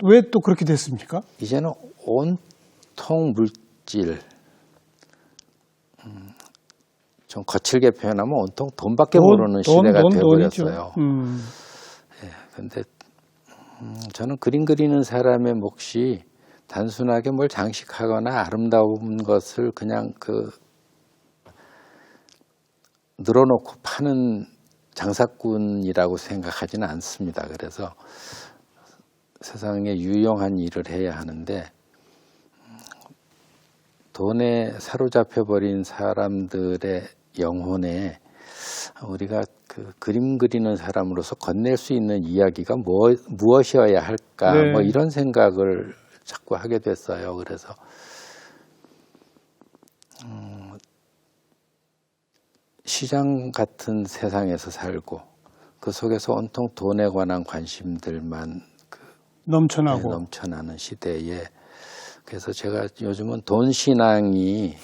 왜 또 그렇게 됐습니까? 이제는 온통 물질, 좀 거칠게 표현하면 온통 돈밖에 모르는 시대가 돼버렸어요. 그런데 저는 그림 그리는 사람의 몫이 단순하게 뭘 장식하거나 아름다운 것을 그냥 늘어놓고 파는 장사꾼이라고 생각하지는 않습니다. 그래서 세상에 유용한 일을 해야 하는데 돈에 사로잡혀 버린 사람들의 영혼에 우리가 그림 그리는 사람으로서 건넬 수 있는 이야기가 무엇이어야 할까, 네. 뭐 이런 생각을 자꾸 하게 됐어요. 그래서 시장 같은 세상에서 살고 그 속에서 온통 돈에 관한 관심들만 넘쳐나는 시대에, 그래서 제가 요즘은 돈 신앙이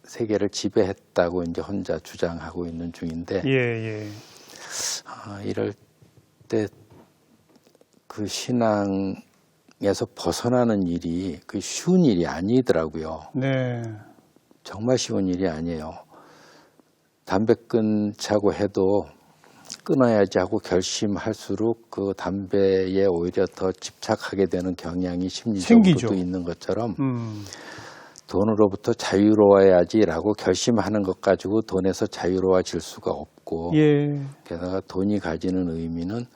세계를 지배했다고 이제 혼자 주장하고 있는 중인데, 이럴 때 그 신앙에서 벗어나는 일이 쉬운 일이 아니더라고요. 네. 정말 쉬운 일이 아니에요. 담배 끊자고 해도 끊어야지 하고 결심할수록 그 담배에 오히려 더 집착하게 되는 경향이 심리적으로도 있는 것처럼 돈으로부터 자유로워야지라고 결심하는 것 가지고 돈에서 자유로워질 수가 없고, 게다가 돈이 가지는 의미는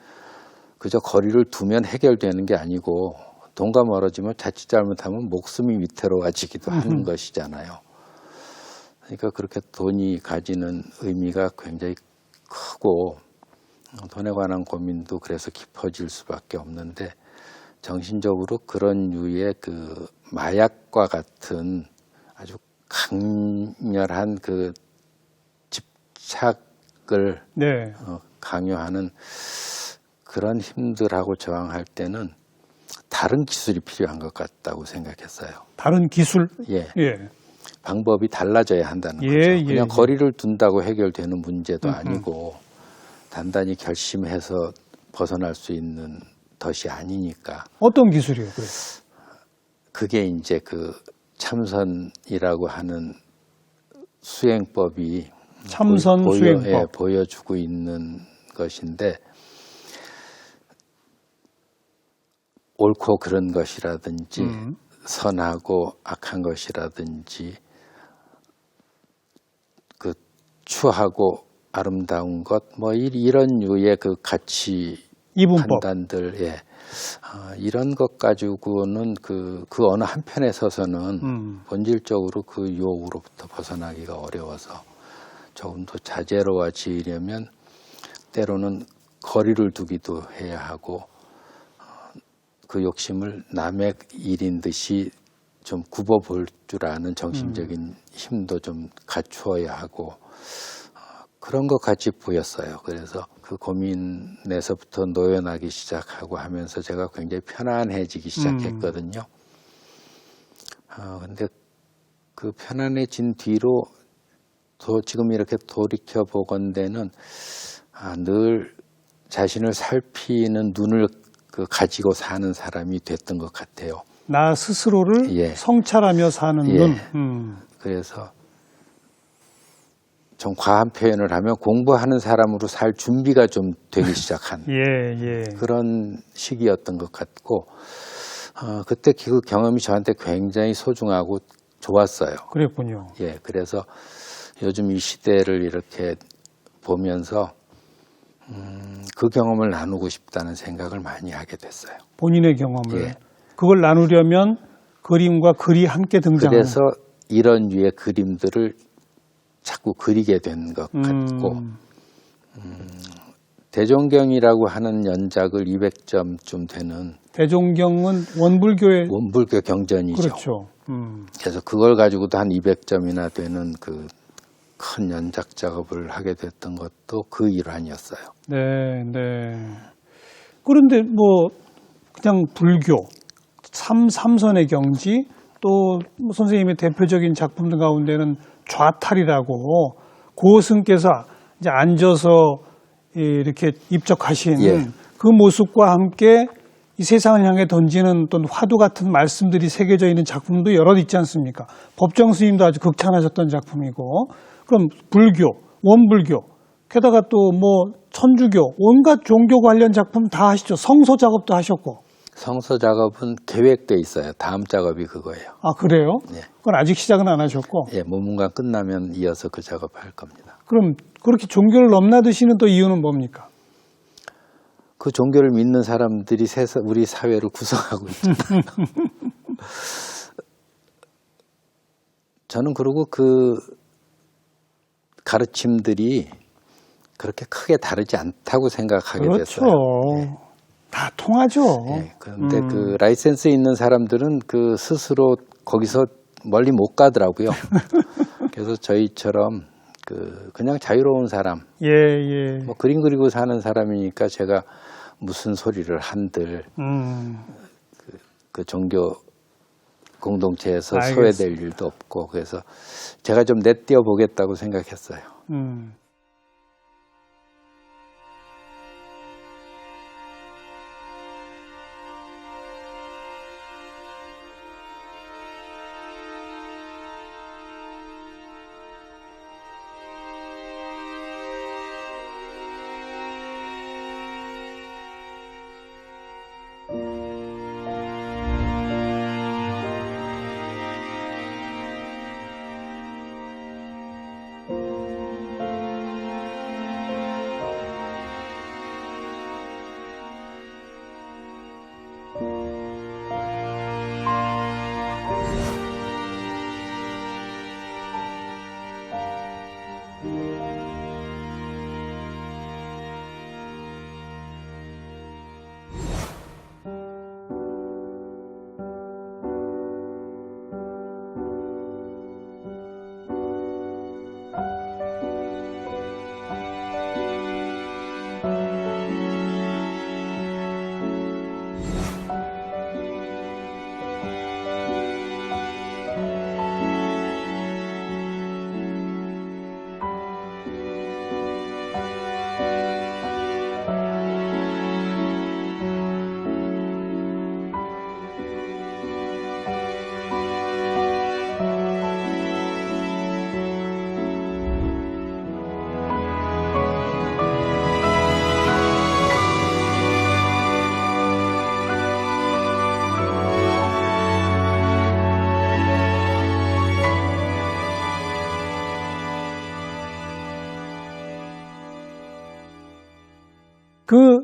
그저 거리를 두면 해결되는 게 아니고 돈과 멀어지면 자칫 잘못하면 목숨이 위태로워지기도 하는 것이잖아요. 그러니까 그렇게 돈이 가지는 의미가 굉장히 크고 돈에 관한 고민도 그래서 깊어질 수밖에 없는데, 정신적으로 그런 류의 마약과 같은 아주 강렬한 집착을 강요하는 그런 힘들하고 저항할 때는 다른 기술이 필요한 것 같다고 생각했어요. 다른 기술? 방법이 달라져야 한다는 거죠. 그냥 거리를 둔다고 해결되는 문제도 아니고 단단히 결심해서 벗어날 수 있는 덫이 아니니까. 어떤 기술이요? 그게 이제 참선이라고 하는 수행법이 참선 수행법 보여주고 있는 것인데, 옳고 그른 것이라든지 선하고 악한 것이라든지 추하고 아름다운 것, 뭐 이런 류의 가치 이분법. 판단들, 이런 것 가지고는 그 어느 한편에 서서는 본질적으로 그 유혹으로부터 벗어나기가 어려워서 조금 더 자제로워지려면 때로는 거리를 두기도 해야 하고, 그 욕심을 남의 일인 듯이 좀 굽어볼 줄 아는 정신적인 힘도 좀 갖추어야 하고, 그런 것 같이 보였어요. 그래서 그 고민에서부터 노연하기 시작하고 하면서 제가 굉장히 편안해지기 시작했거든요. 근데 그 편안해진 뒤로 지금 이렇게 돌이켜 보건대는 늘 자신을 살피는 눈을 가지고 사는 사람이 됐던 것 같아요. 나 스스로를 성찰하며 사는 눈. 그래서 좀 과한 표현을 하면 공부하는 사람으로 살 준비가 좀 되기 시작한 그런 시기였던 것 같고, 그때 그 경험이 저한테 굉장히 소중하고 좋았어요. 그랬군요. 그래서 요즘 이 시대를 이렇게 보면서 그 경험을 나누고 싶다는 생각을 많이 하게 됐어요. 본인의 경험을. 그걸 나누려면 그림과 글이 함께 등장하는. 그래서 이런 류의 그림들을 자꾸 그리게 된 것 같고, 대종경이라고 하는 연작을 200점쯤 되는. 대종경은 원불교 경전이죠. 그렇죠. 그래서 그걸 가지고도 한 200점이나 되는 큰 연작 작업을 하게 됐던 것도 그 일환이었어요. 그런데 그냥 불교, 삼선의 경지, 또 선생님의 대표적인 작품들 가운데는 좌탈이라고 고스님께서 이제 앉아서 이렇게 입적하신 그 모습과 함께 이 세상을 향해 던지는 또 화두 같은 말씀들이 새겨져 있는 작품도 여러 있지 않습니까? 법정 스님도 아주 극찬하셨던 작품이고, 그럼 불교, 원불교, 게다가 또 뭐 천주교, 온갖 종교 관련 작품 다 하시죠. 성서 작업도 하셨고. 성서 작업은 계획돼 있어요. 다음 작업이 그거예요. 아, 그래요? 예. 그건 아직 시작은 안 하셨고. 예, 모문관 끝나면 이어서 그 작업할 겁니다. 그럼 그렇게 종교를 넘나드시는 또 이유는 뭡니까? 그 종교를 믿는 사람들이 우리 사회를 구성하고 있잖아요. 저는 그리고 그 가르침들이 그렇게 크게 다르지 않다고 생각하게 됐어요. 그렇죠. 예. 다 통하죠. 예, 그런데 그 라이센스 있는 사람들은 그 스스로 거기서 멀리 못 가더라고요. 그래서 저희처럼 그냥 자유로운 사람, 예. 뭐 그림 그리고 사는 사람이니까 제가 무슨 소리를 한들 그 종교 공동체에서 알겠습니다. 소외될 일도 없고, 그래서 제가 좀 내띄어 보겠다고 생각했어요. 그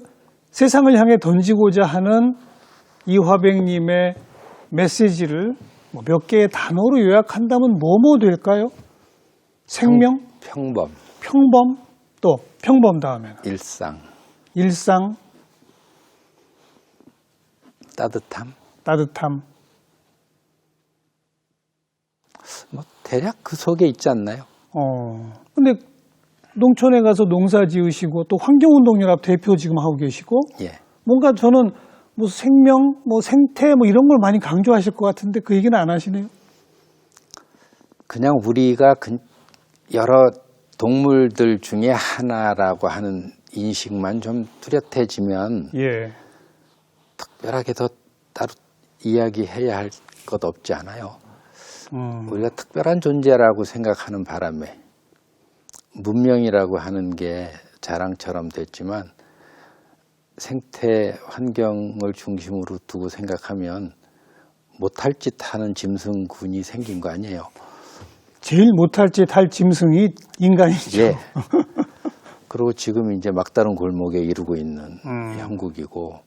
세상을 향해 던지고자 하는 이화백님의 메시지를 몇 개의 단어로 요약한다면 뭐뭐 될까요? 생명? 평범. 평범? 또 평범 다음에는? 일상. 따뜻함. 뭐 대략 그 속에 있지 않나요? 근데 농촌에 가서 농사 지으시고 또 환경운동연합 대표 지금 하고 계시고 예. 뭔가 저는 뭐 생명, 뭐 생태 뭐 이런 걸 많이 강조하실 것 같은데 그 얘기는 안 하시네요. 그냥 우리가 여러 동물들 중에 하나라고 하는 인식만 좀 뚜렷해지면 예. 특별하게 더 따로 이야기해야 할 것 없지 않아요. 우리가 특별한 존재라고 생각하는 바람에 문명이라고 하는 게 자랑처럼 됐지만 생태 환경을 중심으로 두고 생각하면 못할 짓 하는 짐승군이 생긴 거 아니에요. 제일 못할 짓 할 짐승이 인간이죠. 예. 그리고 지금 이제 막다른 골목에 이르고 있는 형국이고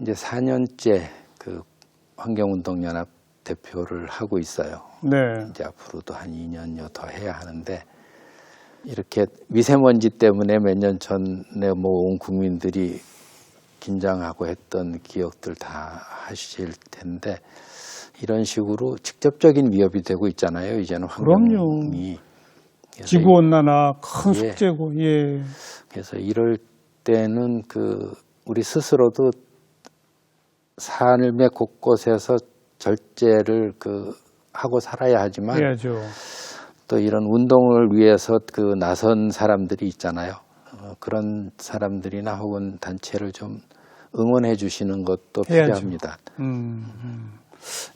이제 4년째 그 환경운동연합 대표를 하고 있어요. 네. 이제 앞으로도 한 2년여 더 해야 하는데 이렇게 미세먼지 때문에 몇 년 전에 뭐 온 국민들이 긴장하고 했던 기억들 다 하실 텐데 이런 식으로 직접적인 위협이 되고 있잖아요. 이제는 환경이. 지구온난화 큰 숙제고. 예. 그래서 이럴 때는 우리 스스로도 삶의 곳곳에서 절제를 하고 살아야 하지만 해야죠. 또 이런 운동을 위해서 나선 사람들이 있잖아요. 그런 사람들이나 혹은 단체를 좀 응원해 주시는 것도 해야죠. 필요합니다.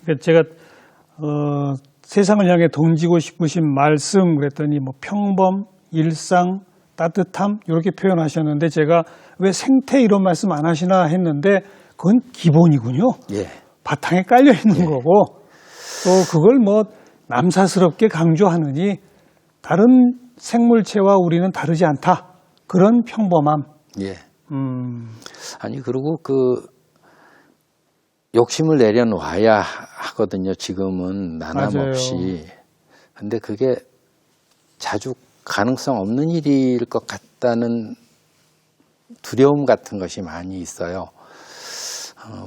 그러니까 제가 세상을 향해 던지고 싶으신 말씀 그랬더니 뭐 평범, 일상, 따뜻함 이렇게 표현하셨는데 제가 왜 생태 이런 말씀 안 하시나 했는데 그건 기본이군요. 예. 바탕에 깔려 있는 거고 또 그걸 뭐 남사스럽게 강조하느니 다른 생물체와 우리는 다르지 않다. 그런 평범함. 예. 아니 그리고 그 욕심을 내려놔야 하거든요. 지금은 나남 맞아요. 없이. 근데 그게 자주 가능성 없는 일일 것 같다는 두려움 같은 것이 많이 있어요.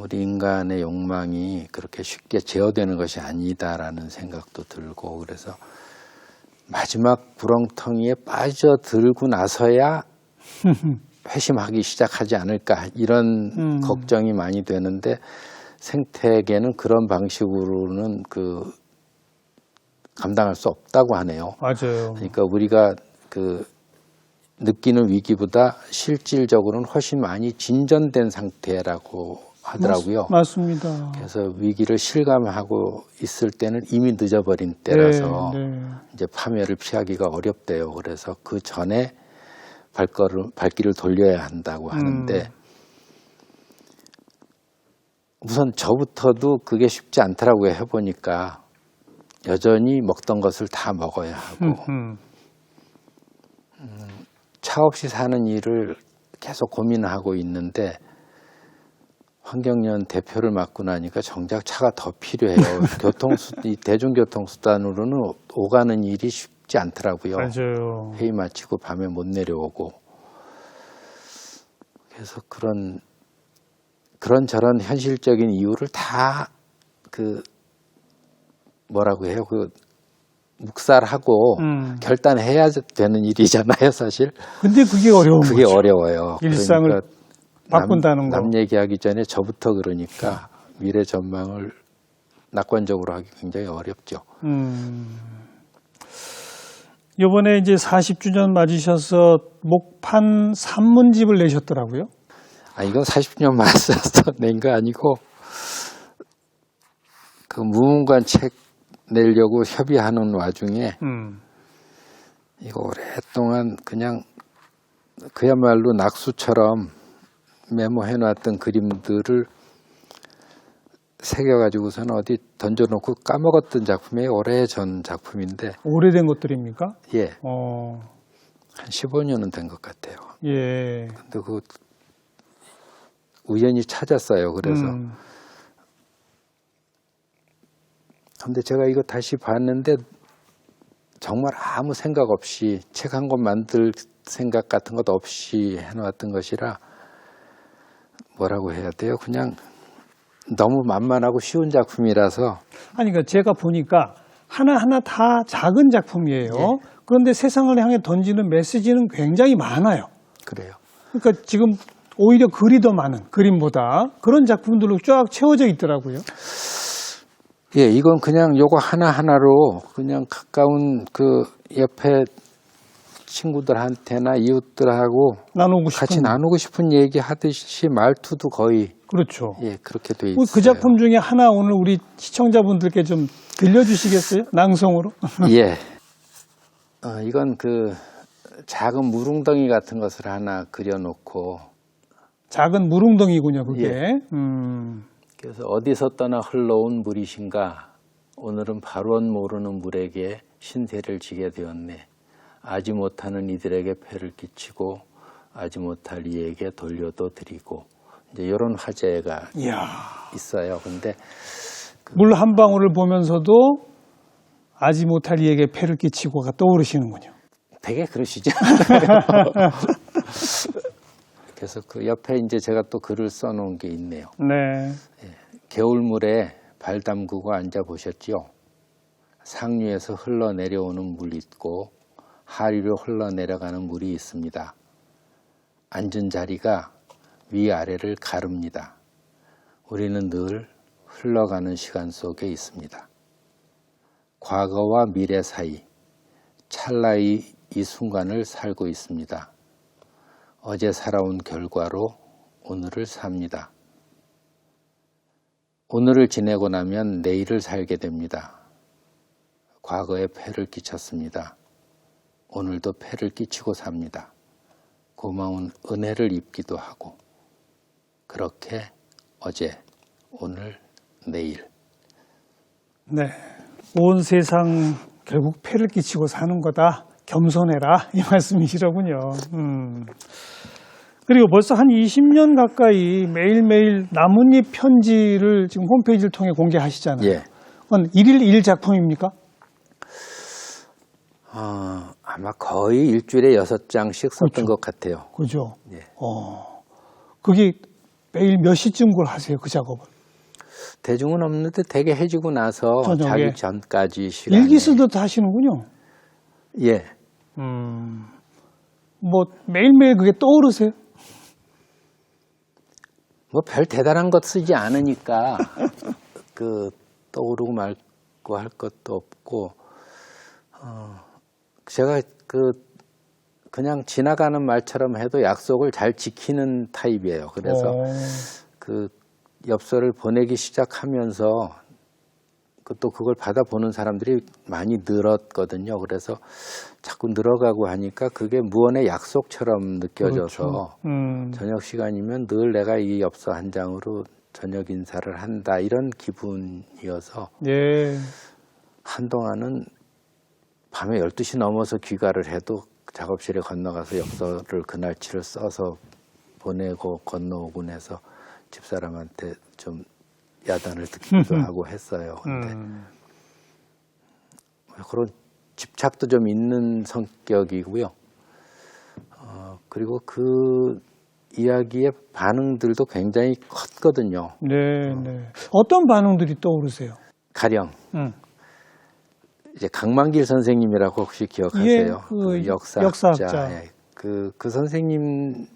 우리 인간의 욕망이 그렇게 쉽게 제어되는 것이 아니다라는 생각도 들고 그래서 마지막 구렁텅이에 빠져들고 나서야 회심하기 시작하지 않을까 이런 걱정이 많이 되는데 생태계는 그런 방식으로는 감당할 수 없다고 하네요. 맞아요. 그러니까 우리가 느끼는 위기보다 실질적으로는 훨씬 많이 진전된 상태라고 하더라고요. 맞습니다. 그래서 위기를 실감하고 있을 때는 이미 늦어버린 때라서 네. 이제 파멸을 피하기가 어렵대요. 그래서 그 전에 발길을 돌려야 한다고 하는데 우선 저부터도 그게 쉽지 않더라고요. 해보니까 여전히 먹던 것을 다 먹어야 하고 차 없이 사는 일을 계속 고민하고 있는데 환경연 대표를 맡고 나니까 정작 차가 더 필요해요. 이 대중교통수단으로는 오가는 일이 쉽지 않더라고요. 맞아요. 회의 마치고 밤에 못 내려오고. 그래서 그런저런 현실적인 이유를 다 뭐라고 해요? 묵살하고 결단해야 되는 일이잖아요, 사실. 근데 그게 어려운 거죠. 그게 어려워요. 일상을 그러니까 바꾼다는 거. 남 얘기하기 전에 저부터 그러니까 미래 전망을 낙관적으로 하기 굉장히 어렵죠. 이번에 이제 40주년 맞으셔서 목판 산문집을 내셨더라고요. 이건 40년 맞아서 낸 거 아니고 그 무문관 책 내려고 협의하는 와중에 이거 오랫동안 그냥 그야말로 낙수처럼 메모해놨던 그림들을 새겨가지고서는 어디 던져놓고 까먹었던 작품이 오래전 작품인데. 오래된 것들입니까? 예. 한 15년은 된 것 같아요. 예. 근데 우연히 찾았어요. 그래서. 근데 제가 이거 다시 봤는데 정말 아무 생각 없이 책 한 권 만들 생각 같은 것 없이 해놓았던 것이라 뭐라고 해야 돼요? 그냥 너무 만만하고 쉬운 작품이라서. 아니, 그러니까 제가 보니까 하나하나 다 작은 작품이에요. 예. 그런데 세상을 향해 던지는 메시지는 굉장히 많아요. 그래요. 그러니까 지금 오히려 글이 더 많은 그림보다 그런 작품들로 쫙 채워져 있더라고요. 예, 이건 그냥 요거 하나하나로 그냥 가까운 옆에 친구들한테나 이웃들하고 같이 나누고 싶은 얘기 하듯이 말투도 거의. 그렇죠. 예, 그렇게 돼 있어요. 그 작품 중에 하나 오늘 우리 시청자분들께 좀 들려주시겠어요? 낭송으로? 예. 이건 작은 물웅덩이 같은 것을 하나 그려놓고. 작은 물웅덩이군요, 그게. 예. 그래서 어디서 떠나 흘러온 물이신가. 오늘은 바로 모르는 물에게 신세를 지게 되었네. 아지 못하는 이들에게 폐를 끼치고 아지 못할 이에게 돌려도 드리고 이제 이런 화제가 있어요. 근데 물 한 방울을 보면서도 아지 못할 이에게 폐를 끼치고가 떠오르시는군요. 되게 그러시죠. 그래서 그 옆에 이제 제가 또 글을 써놓은 게 있네요. 네. 겨울물에 발 담그고 앉아 보셨지요? 상류에서 흘러내려오는 물이 있고 하류로 흘러내려가는 물이 있습니다. 앉은 자리가 위아래를 가릅니다. 우리는 늘 흘러가는 시간 속에 있습니다. 과거와 미래 사이 찰나의 이 순간을 살고 있습니다. 어제 살아온 결과로 오늘을 삽니다. 오늘을 지내고 나면 내일을 살게 됩니다. 과거에 폐를 끼쳤습니다. 오늘도 폐를 끼치고 삽니다. 고마운 은혜를 입기도 하고 그렇게 어제, 오늘, 내일. 네, 온 세상 결국 폐를 끼치고 사는 거다. 겸손해라 이 말씀이시더군요. 그리고 벌써 한 20년 가까이 매일매일 나뭇잎 편지를 지금 홈페이지를 통해 공개하시잖아요. 예. 그건 일일 1작품입니까? 아마 거의 일주일에 6장씩 썼던 그렇죠. 것 같아요. 그죠. 예. 그게 매일 몇 시쯤 그걸 하세요, 그 작업을? 대중은 없는데 대개 해지고 나서 저녁에? 자기 전까지 시간에. 일기 쓰듯 하시는군요. 예. 뭐 매일매일 그게 떠오르세요? 뭐 별 대단한 것 쓰지 않으니까 떠오르고 말고 할 것도 없고 제가 그냥 지나가는 말처럼 해도 약속을 잘 지키는 타입이에요. 그래서 엽서를 보내기 시작하면서 또 그걸 받아보는 사람들이 많이 늘었거든요. 그래서 자꾸 늘어가고 하니까 그게 무언의 약속처럼 느껴져서 그렇죠. 저녁 시간이면 늘 내가 이 엽서 한 장으로 저녁 인사를 한다 이런 기분이어서 예. 한동안은 밤에 12시 넘어서 귀가를 해도 작업실에 건너가서 엽서를 그날치를 써서 보내고 건너오곤 해서 집사람한테 좀 야단을 듣기도 하고 했어요. 근데 그런 집착도 좀 있는 성격이고요. 그리고 그 이야기의 반응들도 굉장히 컸거든요. 네, 네. 어떤 반응들이 떠오르세요? 가령 이제 강만길 선생님이라고 혹시 기억하세요? 예, 그 역사학자. 예. 그 선생님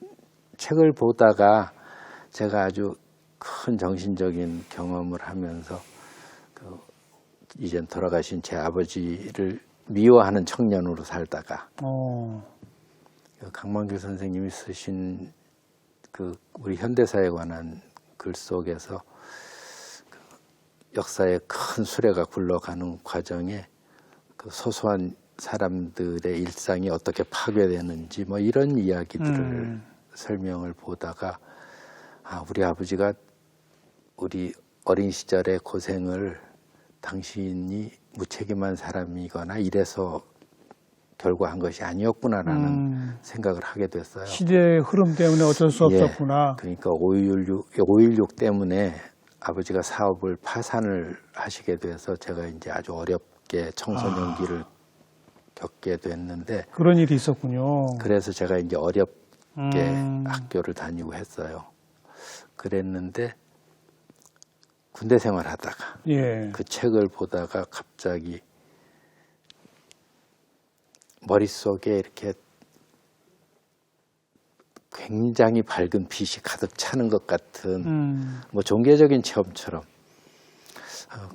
책을 보다가 제가 아주 큰 정신적인 경험을 하면서 이젠 돌아가신 제 아버지를 미워하는 청년으로 살다가 강만길 선생님이 쓰신 우리 현대사에 관한 글 속에서 역사의 큰 수레가 굴러가는 과정에 소소한 사람들의 일상이 어떻게 파괴되는지 뭐 이런 이야기들을 설명을 보다가 우리 아버지가 우리 어린 시절의 고생을 당신이 무책임한 사람이거나 이래서 결과한 것이 아니었구나라는 생각을 하게 됐어요. 시대의 흐름 때문에 어쩔 수 없었구나. 그러니까 5.16 때문에 아버지가 사업을 파산을 하시게 돼서 제가 이제 아주 어렵게 청소년기를 겪게 됐는데 그런 일이 있었군요. 그래서 제가 이제 어렵게 학교를 다니고 했어요. 그랬는데 군대 생활하다가 그 책을 보다가 갑자기 머릿속에 이렇게 굉장히 밝은 빛이 가득 차는 것 같은 뭐 종교적인 체험처럼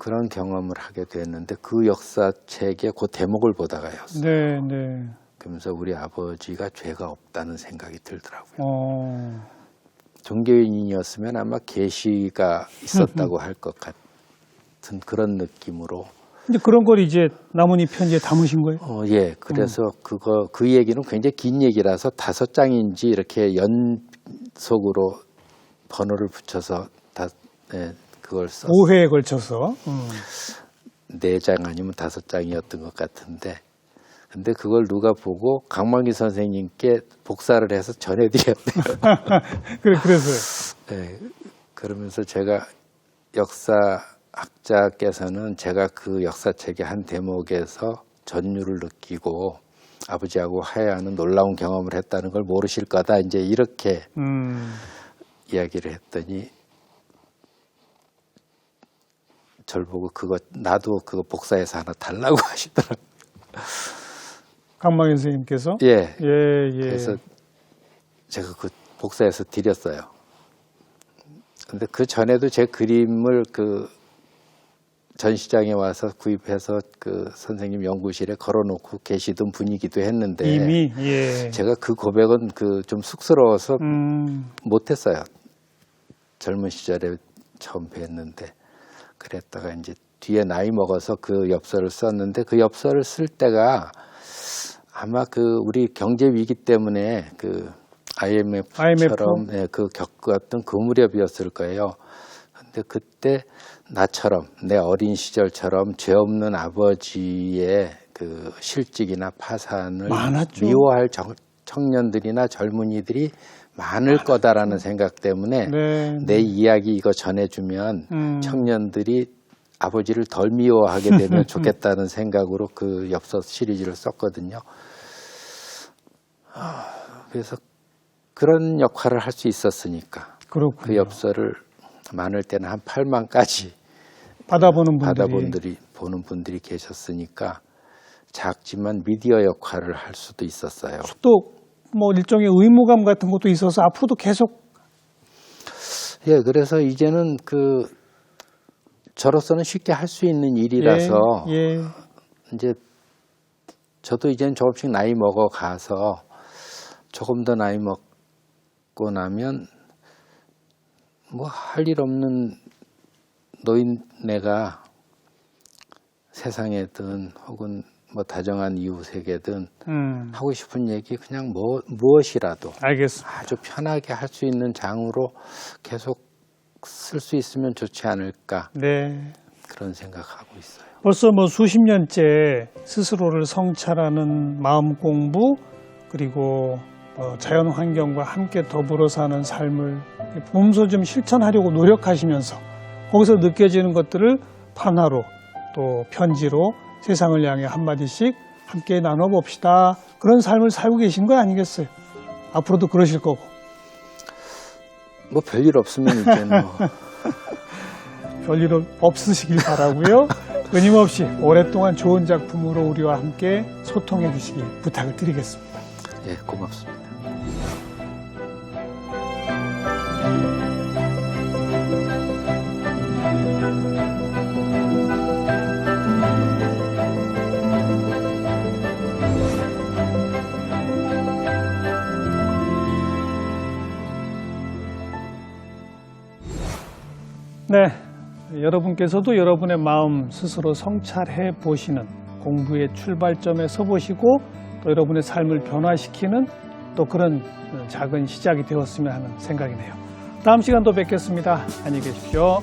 그런 경험을 하게 됐는데 그 역사책의 그 대목을 보다가였어요. 네, 네. 그러면서 우리 아버지가 죄가 없다는 생각이 들더라고요. 종교인이었으면 아마 계시가 있었다고 할 것 같은 그런 느낌으로. 근데 그런 걸 이제 나뭇잎 편지에 담으신 거예요? 예. 그래서 그 얘기는 굉장히 긴 얘기라서 5장인지 이렇게 연속으로 번호를 붙여서 그걸 썼어요. 5회에 걸쳐서. 4장 아니면 5장이었던 것 같은데. 근데 그걸 누가 보고 강만기 선생님께 복사를 해서 전해드렸대요. 그래서요. 네, 그러면서 제가 역사학자께서는 제가 그 역사책의 한 대목에서 전율을 느끼고 아버지하고 화해하는 놀라운 경험을 했다는 걸 모르실 거다. 이제 이렇게 이야기를 했더니 절 보고 나도 그거 복사해서 하나 달라고 하시더라고요. 강만길 선생님께서? 예. 예. 그래서 제가 그 복사해서 드렸어요. 근데 그 전에도 제 그림을 전시장에 와서 구입해서 그 선생님 연구실에 걸어놓고 계시던 분이기도 했는데 이미 예. 제가 그 고백은 그 좀 쑥스러워서 못했어요. 젊은 시절에 처음 뵀는데 그랬다가 이제 뒤에 나이 먹어서 그 엽서를 썼는데 그 엽서를 쓸 때가 아마 그 우리 경제 위기 때문에 그 IMF처럼 예, 그 겪었던 그 무렵이었을 거예요. 근데 그때 나처럼 내 어린 시절처럼 죄 없는 아버지의 그 실직이나 파산을 많았죠. 미워할 청년들이나 젊은이들이 많을 거다라는 생각 때문에 네. 내 이야기 이거 전해주면 청년들이 아버지를 덜 미워하게 되면 좋겠다는 생각으로 그 엽서 시리즈를 썼거든요. 그래서 그런 역할을 할 수 있었으니까 그렇군요. 그 엽서를 많을 때는 한 8만까지 받아보는 보는 분들이 계셨으니까 작지만 미디어 역할을 할 수도 있었어요. 또 뭐 일종의 의무감 같은 것도 있어서 앞으로도 계속 예, 그래서 이제는 그 저로서는 쉽게 할 수 있는 일이라서 예. 이제 저도 이제는 조금씩 나이 먹어 가서 조금 더 나이 먹고 나면 뭐 할 일 없는 노인네가 세상에든 혹은 뭐 다정한 이웃에게든 하고 싶은 얘기 그냥 무엇이라도 알겠습니다. 아주 편하게 할 수 있는 장으로 계속 쓸 수 있으면 좋지 않을까 네. 그런 생각하고 있어요. 벌써 뭐 수십 년째 스스로를 성찰하는 마음 공부 그리고 자연 환경과 함께 더불어 사는 삶을 몸소 좀 실천하려고 노력하시면서 거기서 느껴지는 것들을 판화로 또 편지로 세상을 향해 한마디씩 함께 나눠봅시다. 그런 삶을 살고 계신 거 아니겠어요? 앞으로도 그러실 거고. 뭐 별일 없으면 이제 뭐. 별일 없으시길 바라고요. 끊임없이 오랫동안 좋은 작품으로 우리와 함께 소통해 주시길 부탁을 드리겠습니다. 예, 고맙습니다. 네, 여러분께서도 여러분의 마음 스스로 성찰해 보시는 공부의 출발점에 서 보시고 또 여러분의 삶을 변화시키는 또 그런 작은 시작이 되었으면 하는 생각이네요. 다음 시간 또 뵙겠습니다. 안녕히 계십시오.